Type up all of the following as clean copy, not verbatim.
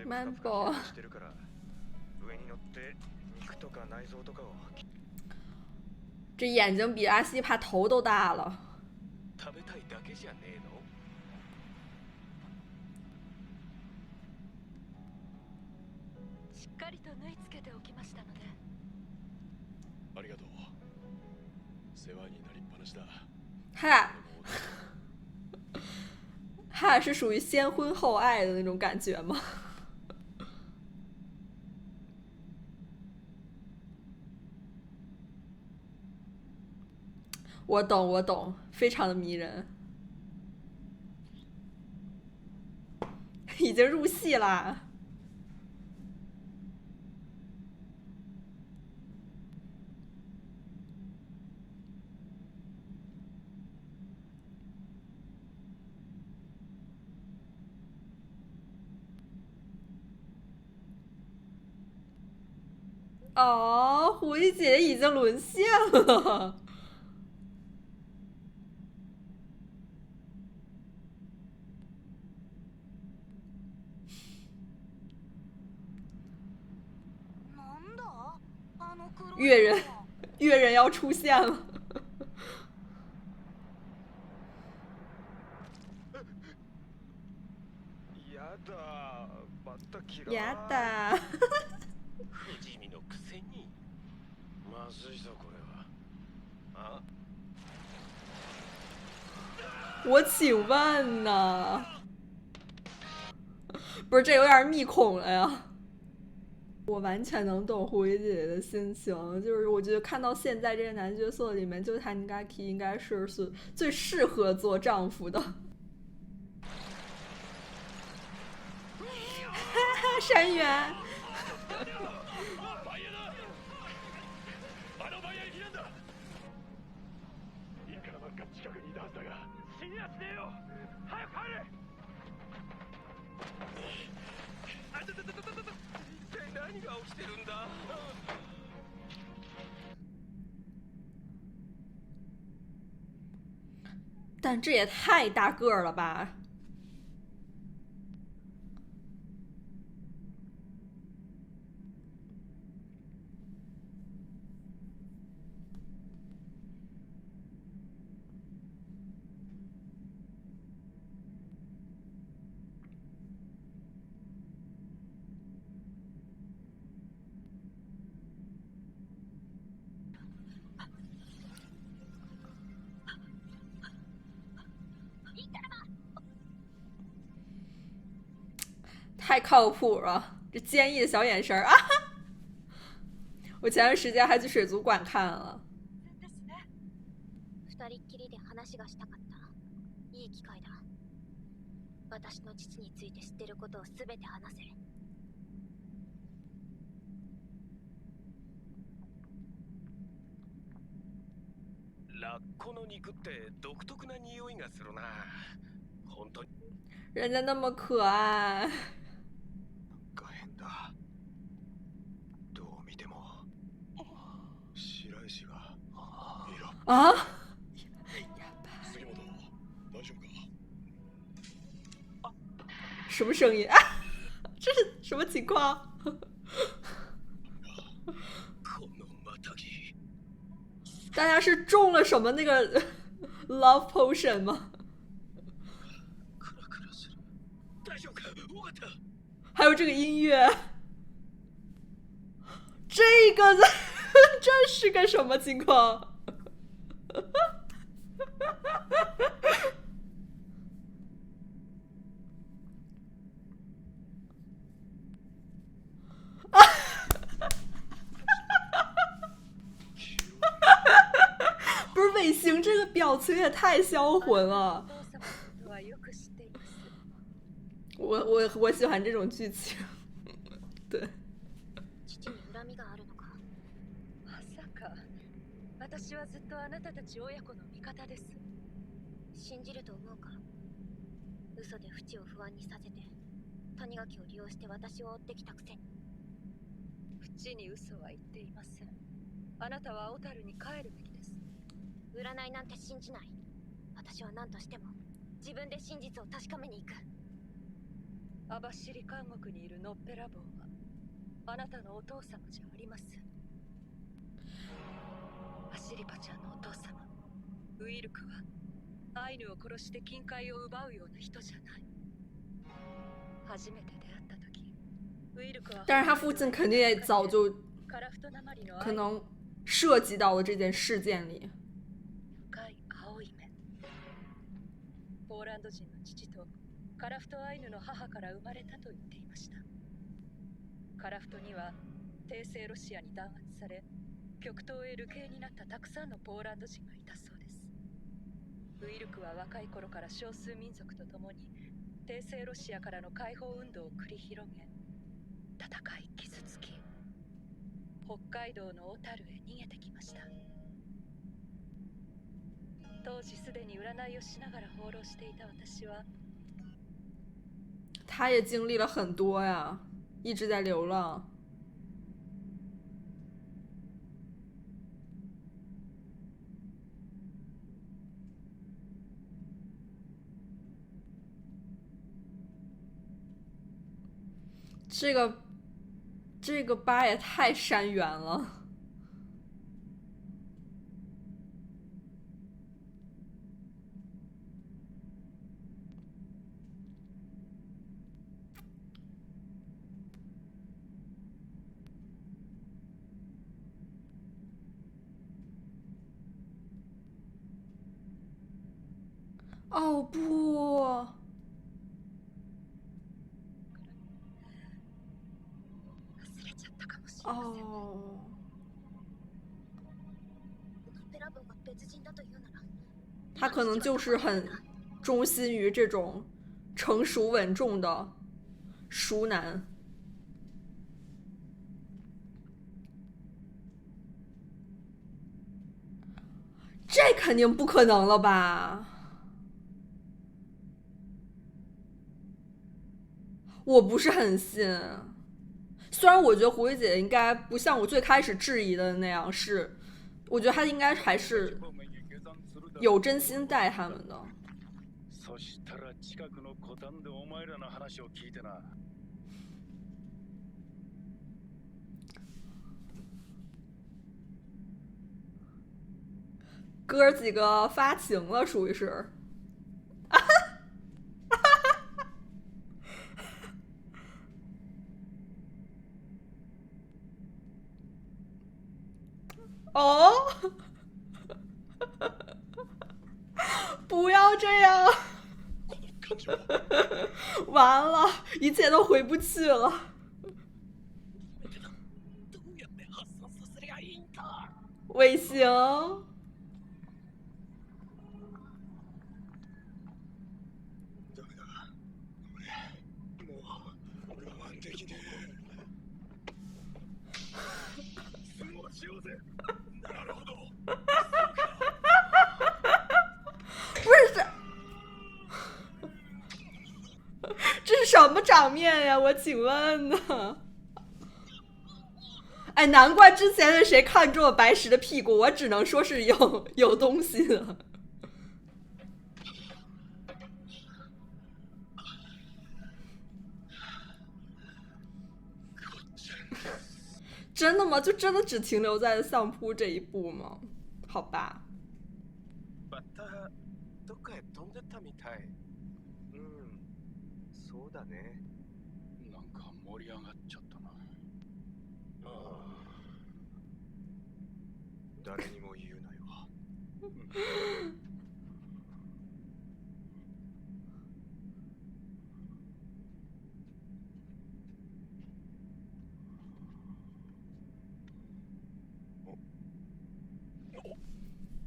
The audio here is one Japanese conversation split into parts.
曼波。这眼睛比阿西帕头都大了。他俩是属于先婚后爱的那种感觉吗？我懂，我懂，非常的迷人，已经入戏啦。哦，狐狸姐姐已经沦陷了。越人，越人要出现了。やだ。我请问呢？不是，这有点密孔了呀。我完全能懂狐狸姐姐的心情，就是我觉得看到现在这个男角色里面，就他尼嘎基应该是最适合做丈夫的。山原。但这也太大个儿了吧！太靠谱了，这坚毅的小眼神啊！我前段时间还去水族馆看了。私の父について知ってることをすべて話せ。ラッコの肉って独特な匂いがするな。本当に。人家那么可愛。が変だ。どう見ても白石がいる。啊？杉本、大丈夫か？什么声音啊？这是什么情况？大家是中了什么那个 love potion 吗？还有这个音乐，这个这是个什么情况？不是尾行这个表情也太销魂了。我喜欢这种剧情。对。私はずっとあなたたち親子の味方です。信じると思うか？嘘で淵を不安にさせて、谷垣を利用して私を追ってきたくせに。淵に嘘は言っていません。あなたは小樽に帰るべきです。占いなんて信じない。私は何としても自分で真実を確かめに行く。網走監獄にいるのっぺらぼうはあなたのお父様じゃありません。アシリパちゃんのお父様ウィルクはアイヌを殺して金塊を奪うような人じゃない。初めて出会った時ウィルクは但是他父亲肯定也早就カラフトナマリの可能涉及到了这件事件里。深い青い目。ポーランド人の父とカラフトアイヌの母から生まれたと言っていました。カラフトには帝政ロシアに弾圧され極東へ流刑になったたくさんのポーランド人がいたそうです。ウィルクは若い頃から少数民族と共に帝政ロシアからの解放運動を繰り広げ、戦い傷つき、北海道の小樽へ逃げてきました。当時すでに占いをしながら放浪していた私は他也经历了很多呀，一直在流浪。这个疤也太山原了。哦不！哦，他可能就是很忠心于这种成熟稳重的熟男。这肯定不可能了吧？我不是很信。虽然我觉得狐狸姐应该不像我最開始质疑的那样，是我觉得她应该还是有真心待他们的。そしたら近くのコタンでお前らの話を聞いてな。哥几个发情了，属于是。哦，不要这样，完了，一切都回不去了。尾行。不是，这是什么场面呀？我请问呢？哎，难怪之前是谁看中了白石的屁股，我只能说是有东西的。真的吗？就真的只停留在相扑这一步吗？好吧。またどっかへ飛んでったみたい。そうだね。なんか盛り上がっちゃったな。誰にも言うなよ。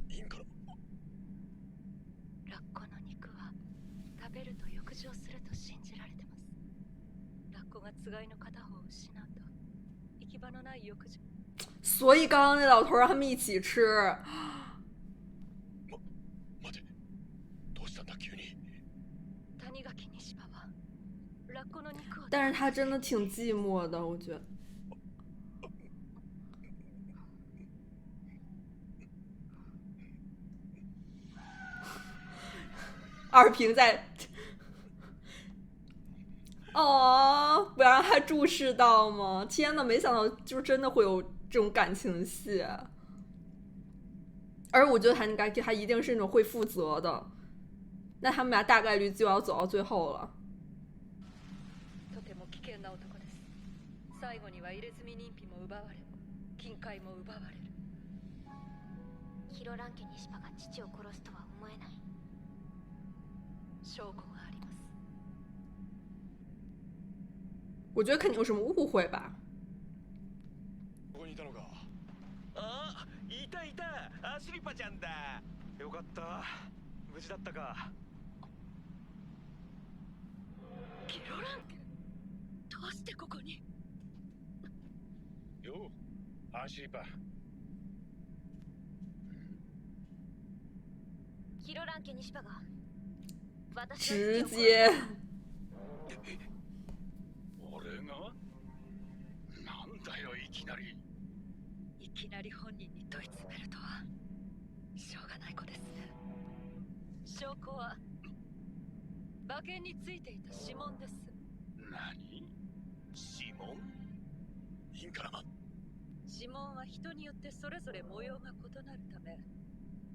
いいんかな。ラッコの肉は食べると浴場すると信じられてます。ラッコがつがいの片方を失うと行き場のない浴場。所以刚刚那老头让他们一起吃。待て、どうしたんだ急に。谷垣西馬はラッコの肉を。但是他真的挺寂寞的，我觉得。二平在。哦，不让他注视到吗？天呐，没想到就真的会有这种感情戏。而我觉得他一定是那种会负责的，那他们俩大概率就要走到最后了。とても危険な男です。最後には入れ墨認否も奪われ、金塊も奪われる。ヒロラン家西パが父を殺すとは思えない。証拠があります。我觉得肯定有什么误会吧。ここにいたのか。あ、いたいた、アシリパちゃんだ。よかった、無事だったか。キロラン家、どうしてここに？よう、アシリパ。ヒロラン家西パが私直の父を殺接俺が？なんだよ、いきなり。いきなり本人に問い詰めるとはしょうがない子ですね。証拠は馬券についていた指紋です。何？指紋？インカラマン。指紋は人によってそれぞれ模様が異なるため、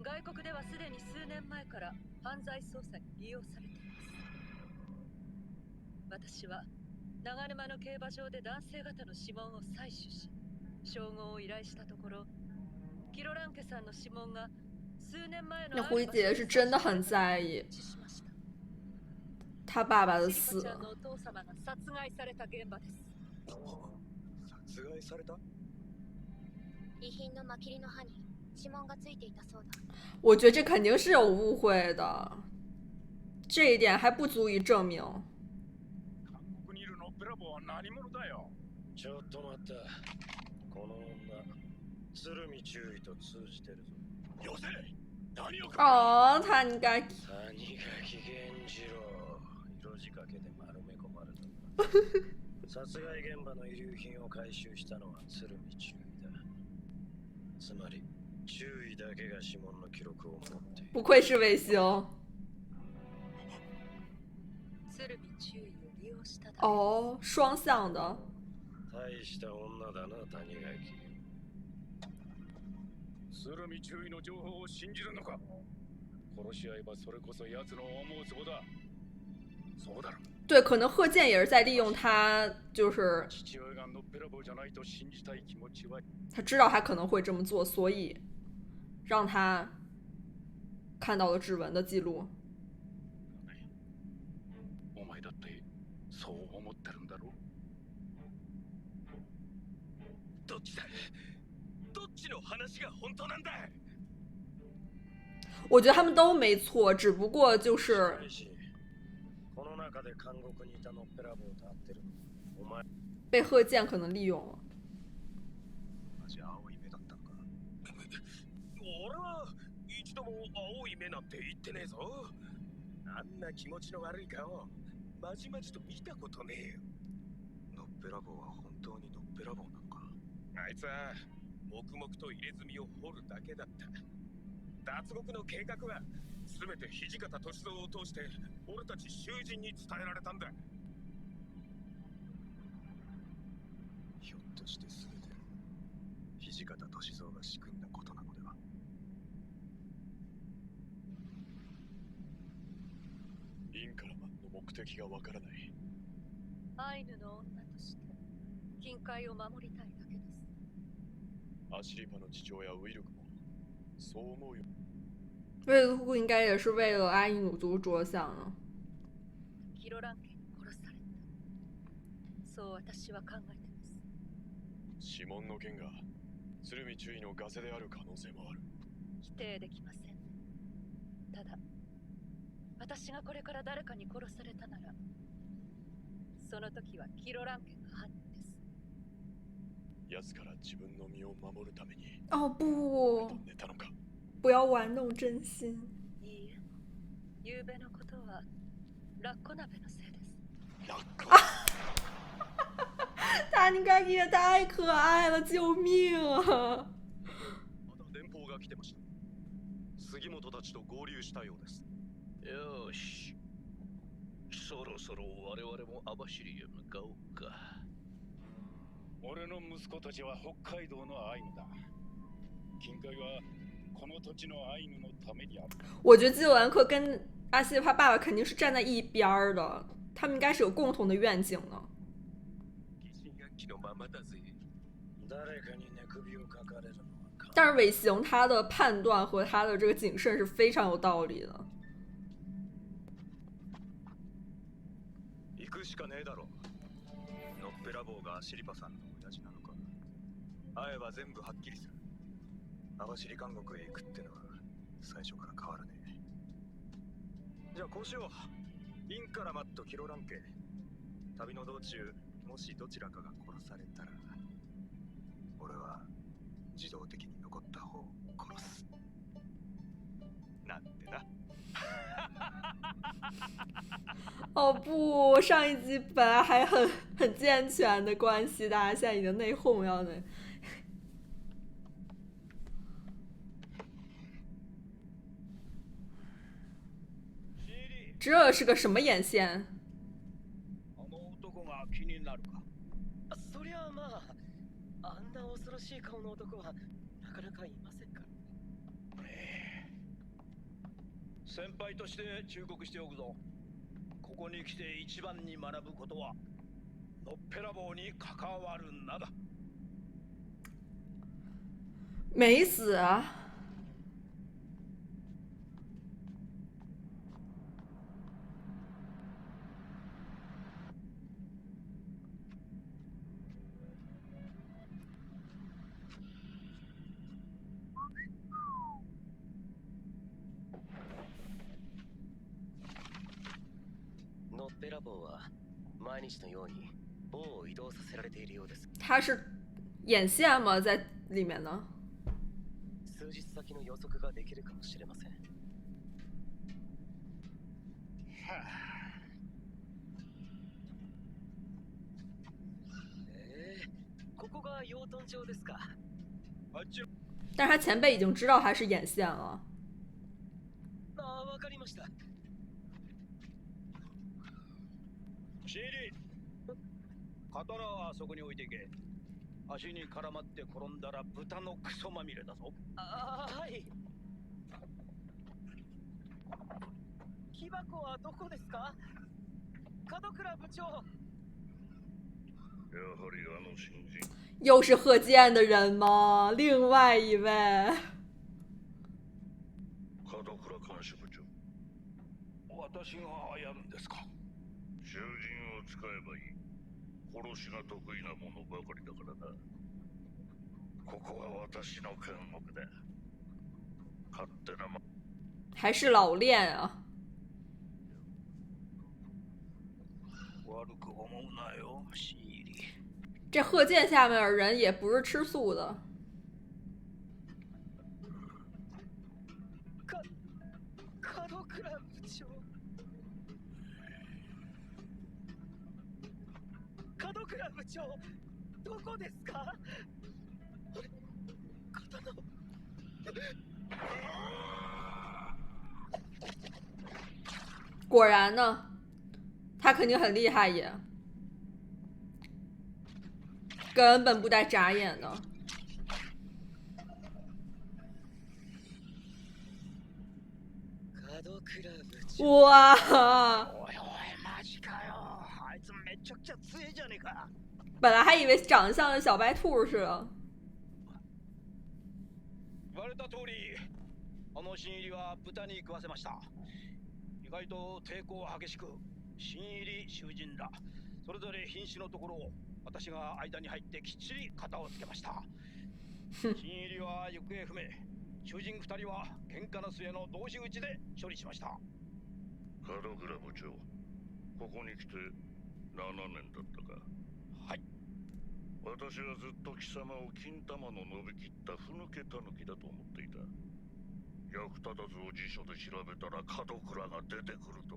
外国ではすでに数年前から犯罪捜査に利用されています。私は長沼の競馬場で男性方の指紋を採取し、照合を依頼したところ、キロランケさんの指紋が数年前の那胡一姐是真的很在意他爸爸的死。ちゃんのお父様が殺害された現場です。殺害された？遺品のマキリの刃に指紋がついていたそうだ。我觉得这肯定是有误会的，这一点还不足以证明。韓国にいるノッペラボは何者だよ。ちょっと待った。この女、鶴見注意と通じてるぞ。よせ！何を哦，他应该谷垣源次郎、色仕掛けで丸め込まれたんだ。殺害現場の遺留品を回収したのは鶴見注意だ。つまり注意だけが指紋の記録を持っている。不愧是卫星。鶴見注意を利用しただけ。哦，双向的。大した女だな、谷垣。鶴見注意の情報を信じるのか。殺し合えばそれこそ奴の思うツボだ。そうだろ。对，可能贺建也是在利用他，就是父親がノッペラボじゃないと信じたい気持ちは。他知道他可能会这么做，所以让他看到了指纹的记录。お前だってそう思ってるんだろ。どっちだ？どっちの話が本当なんだ？我觉得他们都没错，只不过就是この中で監獄にいたノッペラボーと会ってる。お前被贺建可能利用了。同じ青い目だったのか。俺は一度も青い目なんて言ってねえぞ。あんな気持ちの悪い顔、まじまじと見たことねえよ。ノッペラボーは本当にノッペラボーなのか。あいつは黙々と入れ墨を掘るだけだった。脱獄の計画は全て土方歳三を通して俺たち囚人に伝えられたんだ。ひょっとして全て土方歳三が仕組んだことなのでは。インカラマンの目的がわからない。アイヌの女として金塊を守りたいだけです。アシリパの父親ウィルクもそう思うよ。卫路应该也是为了阿伊努族着想呢。キロラン家に殺された。そう私は考えてます。指紋の件が鶴見注意のガセである可能性もある。否定できません。ただ、私がこれから誰かに殺されたなら、その時はキロラン家が犯人です。奴から自分の身を守るために哦不，寝たのか。不要玩弄真心。いいえ、夕べのことはラッコ鍋のせいです。ラッコ。他应该也太可爱了，救命啊！まだ電報が来てました。杉本たちと合流したようです。よし。そそろそろ我々も網走へ向かおうか。俺の息子たちは北海道のアイヌだ。金塊はこの土地のアイヌのためにある。我觉得基洛兰克跟阿西他爸爸肯定是站在一边的，他们应该是有共同的愿景的。疑心暗鬼のままだぜ。誰かに寝首をかかれるのは。但是尾行他的判断和他的这个谨慎是非常有道理的。行くしかねえだろ。のっぺらぼうがシリパさんの親父なのか。会えば全部はっきりする。網走監獄へ行くってのは最初から変わらねえ。じゃあこうしよう。インカラマットキロランケ。旅の道中、もしどちらかが殺されたら、俺は自動的に残った方を殺す。なんてな。哦不，上一集本来还很健全的关系，大家现在已经内讧要那。这是个什么眼线？あの男が気になるか。そりゃあまあ、あんな恐ろしい顔の男はなかなかいませんから。先輩として忠告しておくぞ。ここに来て一番に学ぶことは、のっぺらぼうに関わるなだ。没死啊！のっぺらぼうは毎日のように棒を移動させられているようです。他是眼线吗？在里面呢？数日先の予測ができるかもしれません。ここが養豚場ですか。但是他前辈已经知道他是眼线了。ああ、わかりました。シーリー、刀はあそこに置いていけ。足に絡まって転んだら豚のクソまみれだぞ。ああ、はい。木箱はどこですか？門倉部長。やはりあの新人。又是贺建的人吗？另外一位。門倉監視部長。私がやるんですか？囚人を使えばいい。殺しが得意なものばかりだからな。ここは私の監獄だ。勝手なま。还是老练啊。悪く思うなよ、シーリー。这贺建下面的人也不是吃素的。門倉部長。門倉部長、どこですか？あれ、刀を。果然呢，他肯定很厉害也，根本不带眨眼的。哇！おいおい、マジかよ。あいつめちゃくちゃ強いじゃねえか。本来还以为长得像小白兔似的。言われた通り、あの新入りは豚に食わせました。意外と抵抗激しく、新入り囚人らそれぞれ瀕死のところを私が間に入ってきっちり肩をつけました。新入りは行方不明、囚人2人は喧嘩の末の同士討ちで処理しました。門倉部長、ここに来て7年だったか。はい。私はずっと貴様を金玉の伸びきったふぬけたぬきだと思っていた。役立たずを辞書で調べたら門倉が出てくると。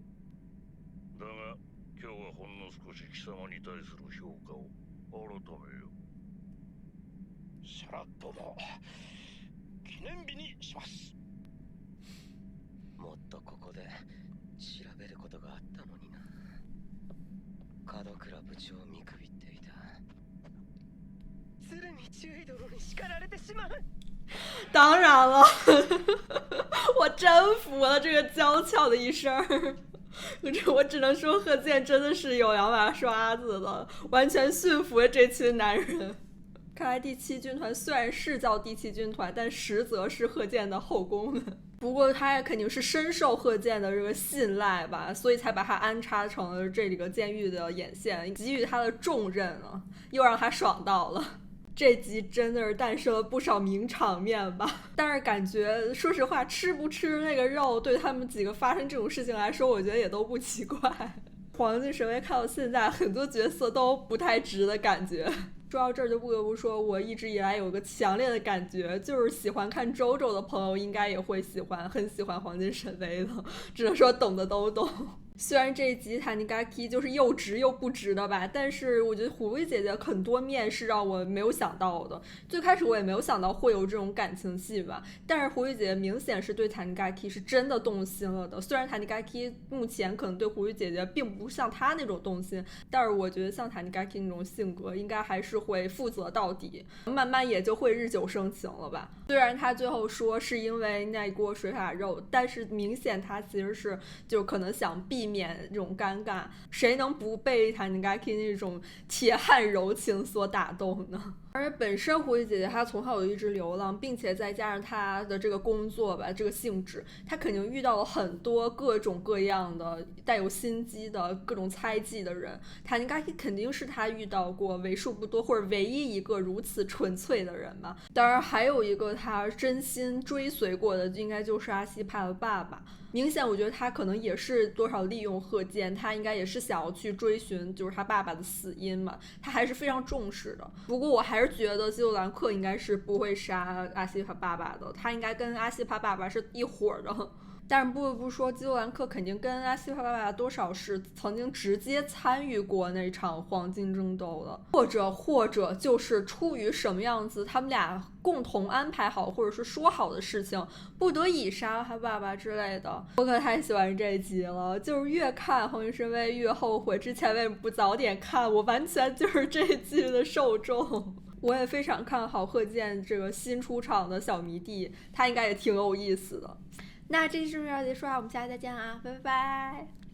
だが今日はほんの少し貴様に対する評価を改めよう。シャラットも記念日にします。もっとここで調べることがあったのにな。門倉部長を見くびっていた。鶴見中尉殿に叱られてしまう。当然了，我真服了这个娇俏的一声儿。我只能说贺建真的是有两把刷子的，完全驯服了这群男人。看来第7军团虽然是叫第7军团，但实则是贺建的后宫。不过他也肯定是深受贺建的这个信赖吧，所以才把他安插成了这个监狱的眼线，给予他的重任啊，又让他爽到了。这集真的是诞生了不少名场面吧，但是感觉说实话，吃不吃那个肉对他们几个发生这种事情来说，我觉得也都不奇怪。黄金神威看到现在，很多角色都不太值的感觉。说到这儿就不得不说，我一直以来有个强烈的感觉，就是喜欢看周周的朋友应该也会喜欢，很喜欢黄金神威的，只能说懂的都懂。虽然这一集塔尼嘎 K 就是又直又不直的吧，但是我觉得狐狸姐姐很多面是让我没有想到的。最开始我也没有想到会有这种感情戏吧，但是狐狸姐姐明显是对塔尼嘎 K 是真的动心了的。虽然塔尼嘎 K 目前可能对狐狸姐姐并不像她那种动心，但是我觉得像塔尼嘎 K 那种性格应该还是会负责到底，慢慢也就会日久生情了吧。虽然她最后说是因为那锅水塔肉，但是明显她其实是就可能想避免这种尴尬，谁能不被塔尼嘎 K 那种铁汉柔情所打动呢？而且本身狐狸姐姐她从小就一直流浪，并且再加上她的这个工作吧，这个性质，她肯定遇到了很多各种各样的带有心机的各种猜忌的人。塔尼嘎 K 肯定是她遇到过为数不多或者唯一一个如此纯粹的人吧。当然还有一个她真心追随过的，应该就是阿西帕的爸爸。明显我觉得他可能也是多少利用贺建，他应该也是想要去追寻就是他爸爸的死因嘛，他还是非常重视的。不过我还是觉得基洛兰克应该是不会杀阿西帕爸爸的，他应该跟阿西帕爸爸是一伙的。但是不得不说，基洛兰克肯定跟阿西帕爸爸多少是曾经直接参与过那场黄金争斗的，或者就是出于什么样子，他们俩共同安排好或者是说好的事情，不得已杀他爸爸之类的。我可太喜欢这一集了，就是越看黄金神威越后悔之前为什么不早点看，我完全就是这一季的受众。我也非常看好贺建这个新出场的小迷弟，他应该也挺有意思的。那这期视频就到结束了，我们下期再见啦，拜拜。